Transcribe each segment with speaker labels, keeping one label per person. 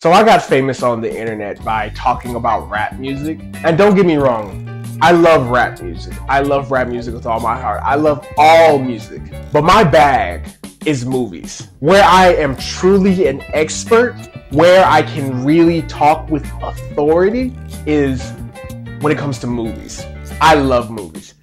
Speaker 1: So I got famous on the internet by talking about rap music. And don't get me wrong, I love rap music. I love rap music with all my heart. I love all music. But my bag is movies. Where I am truly an expert, where I can really talk with authority is when it comes to movies. I love movies.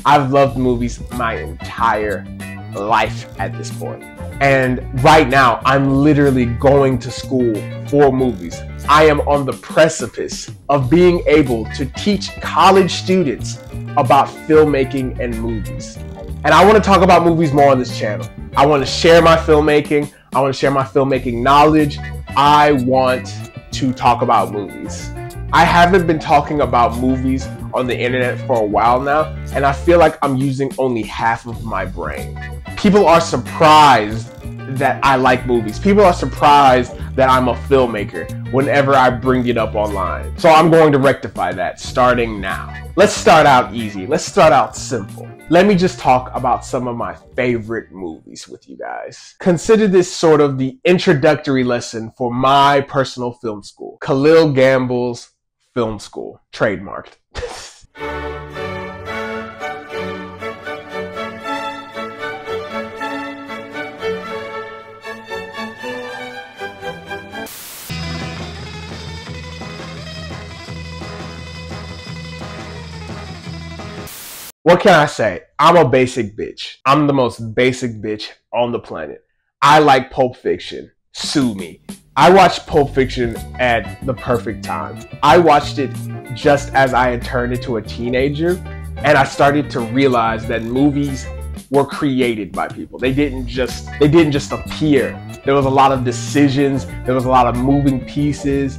Speaker 1: I've loved movies my entire life at this point. And right now, I'm literally going to school for movies. I am on the precipice of being able to teach college students about filmmaking and movies. And I want to talk about movies more on this channel. I want to share my filmmaking. I want to share my filmmaking knowledge. I want to talk about movies. I haven't been talking about movies on the internet for a while now, and I feel like I'm using only half of my brain. People are surprised that I like movies. People are surprised that I'm a filmmaker whenever I bring it up online. So I'm going to rectify that starting now. Let's start out easy. Let's start out simple. Let me just talk about some of my favorite movies with you guys. Consider this sort of the introductory lesson for my personal film school. Khalil Gamble's film school. Trademarked. What can I say? I'm a basic bitch. I'm the most basic bitch on the planet. I like Pulp Fiction. Sue me. I watched Pulp Fiction at the perfect time. I watched it just as I had turned into a teenager, and I started to realize that movies were created by people. They didn't just appear. There was a lot of decisions, there was a lot of moving pieces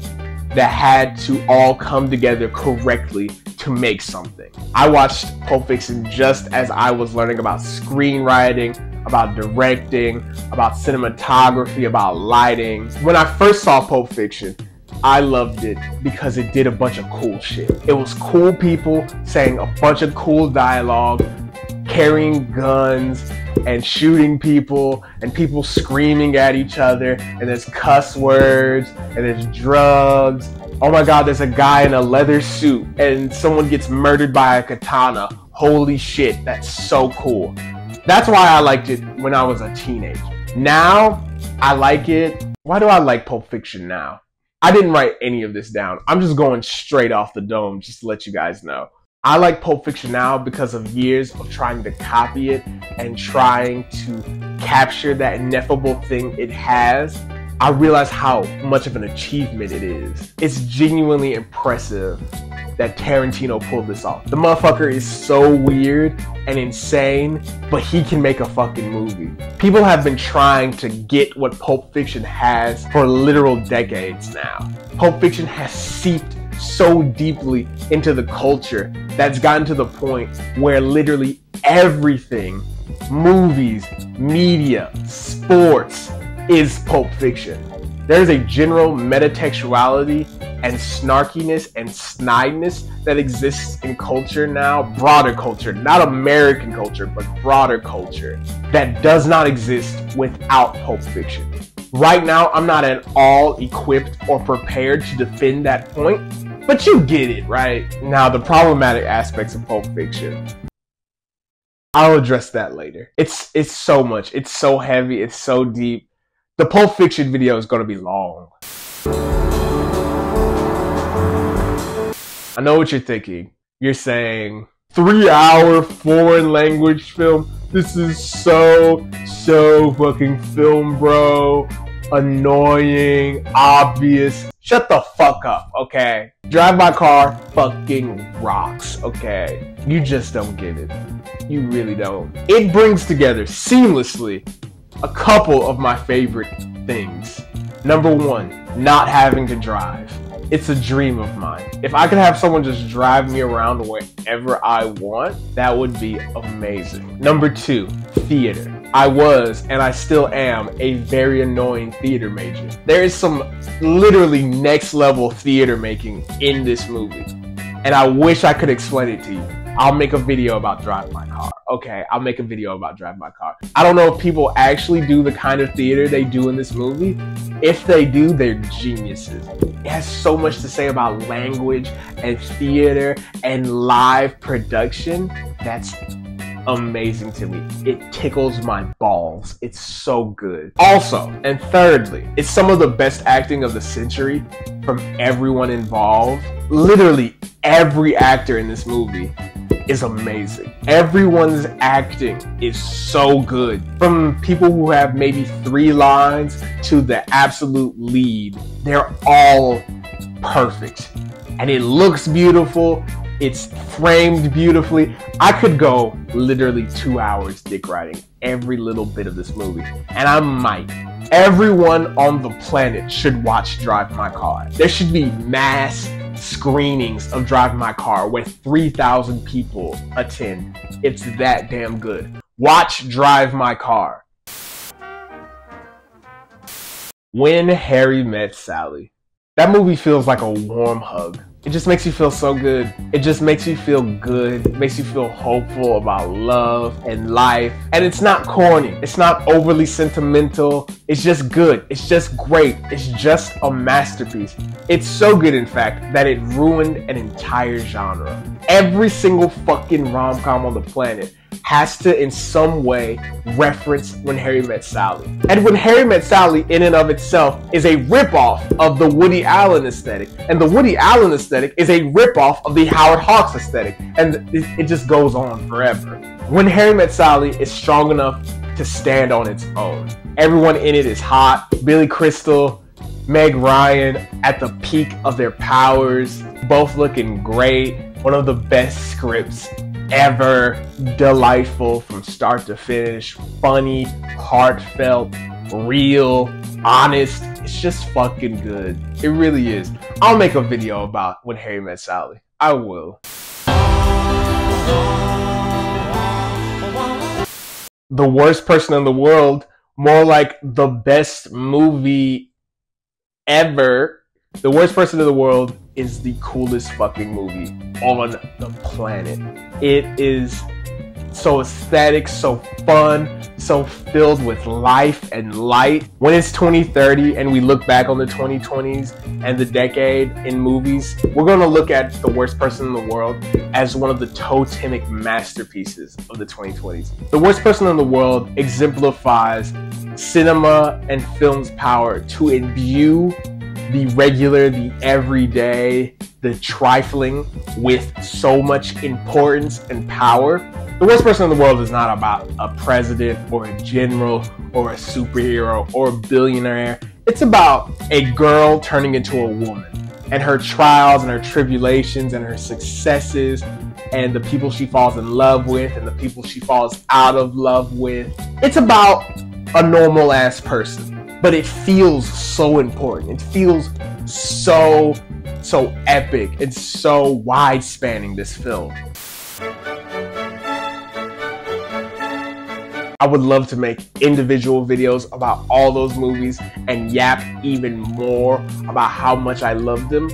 Speaker 1: that had to all come together correctly to make something. I watched Pulp Fiction just as I was learning about screenwriting, about directing, about cinematography, about lighting. When I first saw Pulp Fiction, I loved it because it did a bunch of cool shit. It was cool people saying a bunch of cool dialogue, carrying guns and shooting people, and people screaming at each other, and there's cuss words, and there's drugs. Oh my god, there's a guy in a leather suit and someone gets murdered by a katana. Holy shit, that's so cool. That's why I liked it when I was a teenager. Now, I like it. Why do I like Pulp Fiction now? I didn't write any of this down. I'm just going straight off the dome just to let you guys know. I like Pulp Fiction now because of years of trying to copy it and trying to capture that ineffable thing it has. I realize how much of an achievement it is. It's genuinely impressive that Tarantino pulled this off. The motherfucker is so weird and insane, but he can make a fucking movie. People have been trying to get what Pulp Fiction has for literal decades now. Pulp Fiction has seeped so deeply into the culture that's gotten to the point where literally everything, movies, media, sports, is Pulp Fiction. There's a general metatextuality and snarkiness and snideness that exists in culture now, broader culture, not American culture, but broader culture, that does not exist without Pulp Fiction. Right now, I'm not at all equipped or prepared to defend that point, but you get it, right? Now, the problematic aspects of Pulp Fiction, I'll address that later. It's so much, it's so heavy, it's so deep. The Pulp Fiction video is going to be long. I know what you're thinking. You're saying, 3-hour foreign language film? This is so fucking film, bro. Annoying, obvious. Shut the fuck up, okay? Drive My Car fucking rocks, okay? You just don't get it. You really don't. It brings together seamlessly a couple of my favorite things. Number one, not having to drive. It's a dream of mine. If I could have someone just drive me around wherever I want, that would be amazing. Number two, theater. I was, and I still am, a very annoying theater major. There is some literally next level theater making in this movie, and I wish I could explain it to you. I'll make a video about Drive My Car. Okay, I'll make a video about Drive My Car. I don't know if people actually do the kind of theater they do in this movie. If they do, they're geniuses. It has so much to say about language and theater and live production. That's amazing to me. It tickles my balls. It's so good. Also, and thirdly, it's some of the best acting of the century from everyone involved. Literally every actor in this movie is amazing. Everyone's acting is so good. From people who have maybe 3 lines to the absolute lead, they're all perfect. And it looks beautiful. It's framed beautifully. I could go literally 2 hours dick riding every little bit of this movie, and I might. Everyone on the planet should watch Drive My Car. There should be mass screenings of Drive My Car where 3,000 people attend. It's that damn good. Watch Drive My Car. When Harry Met Sally. That movie feels like a warm hug. It just makes you feel so good. It just makes you feel good. It makes you feel hopeful about love and life. And it's not corny. It's not overly sentimental. It's just good. It's just great. It's just a masterpiece. It's so good, in fact, that it ruined an entire genre. Every single fucking rom-com on the planet has to in some way reference When Harry Met Sally. And When Harry Met Sally in and of itself is a ripoff of the Woody Allen aesthetic. And the Woody Allen aesthetic is a ripoff of the Howard Hawks aesthetic. And it just goes on forever. When Harry Met Sally is strong enough to stand on its own. Everyone in it is hot. Billy Crystal, Meg Ryan at the peak of their powers, both looking great. One of the best scripts ever. Delightful from start to finish. Funny, heartfelt, real, honest. It's just fucking good. It really is. I'll make a video about When Harry Met Sally. I will. The Worst Person in the World, more like the best movie ever. The Worst Person in the World is the coolest fucking movie on the planet. It is so aesthetic, so fun, so filled with life and light. When it's 2030 and we look back on the 2020s and the decade in movies, we're going to look at The Worst Person in the World as one of the totemic masterpieces of the 2020s. The Worst Person in the World exemplifies cinema and film's power to imbue the regular, the everyday, the trifling with so much importance and power. The Worst Person in the World is not about a president or a general or a superhero or a billionaire. It's about a girl turning into a woman and her trials and her tribulations and her successes and the people she falls in love with and the people she falls out of love with. It's about a normal ass person. But it feels so important. It feels so epic and so wide-spanning, this film. I would love to make individual videos about all those movies and yap even more about how much I love them.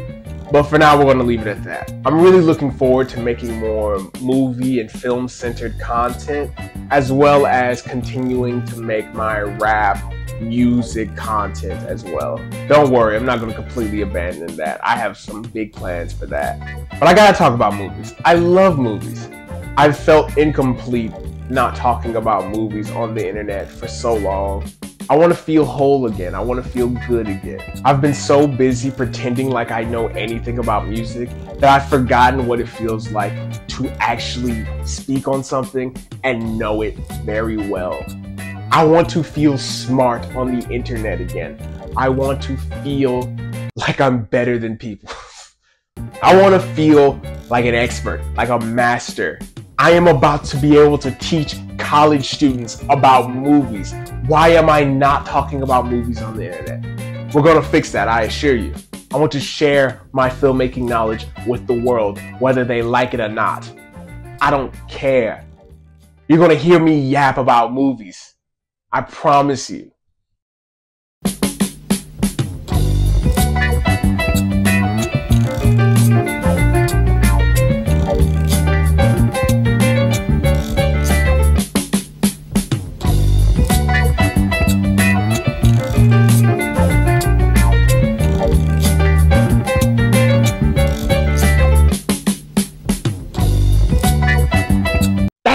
Speaker 1: But for now, we're going to leave it at that. I'm really looking forward to making more movie and film-centered content, as well as continuing to make my rap music content as well. Don't worry, I'm not going to completely abandon that. I have some big plans for that. But I gotta talk about movies. I love movies. I've felt incomplete not talking about movies on the internet for so long. I want to feel whole again. I want to feel good again. I've been so busy pretending like I know anything about music that I've forgotten what it feels like to actually speak on something and know it very well. I want to feel smart on the internet again. I want to feel like I'm better than people. I want to feel like an expert, like a master. I am about to be able to teach college students about movies. Why am I not talking about movies on the internet? We're going to fix that, I assure you. I want to share my filmmaking knowledge with the world, whether they like it or not. I don't care. You're going to hear me yap about movies. I promise you.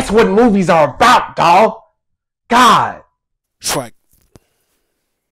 Speaker 1: That's what movies are about, dog. God.
Speaker 2: Track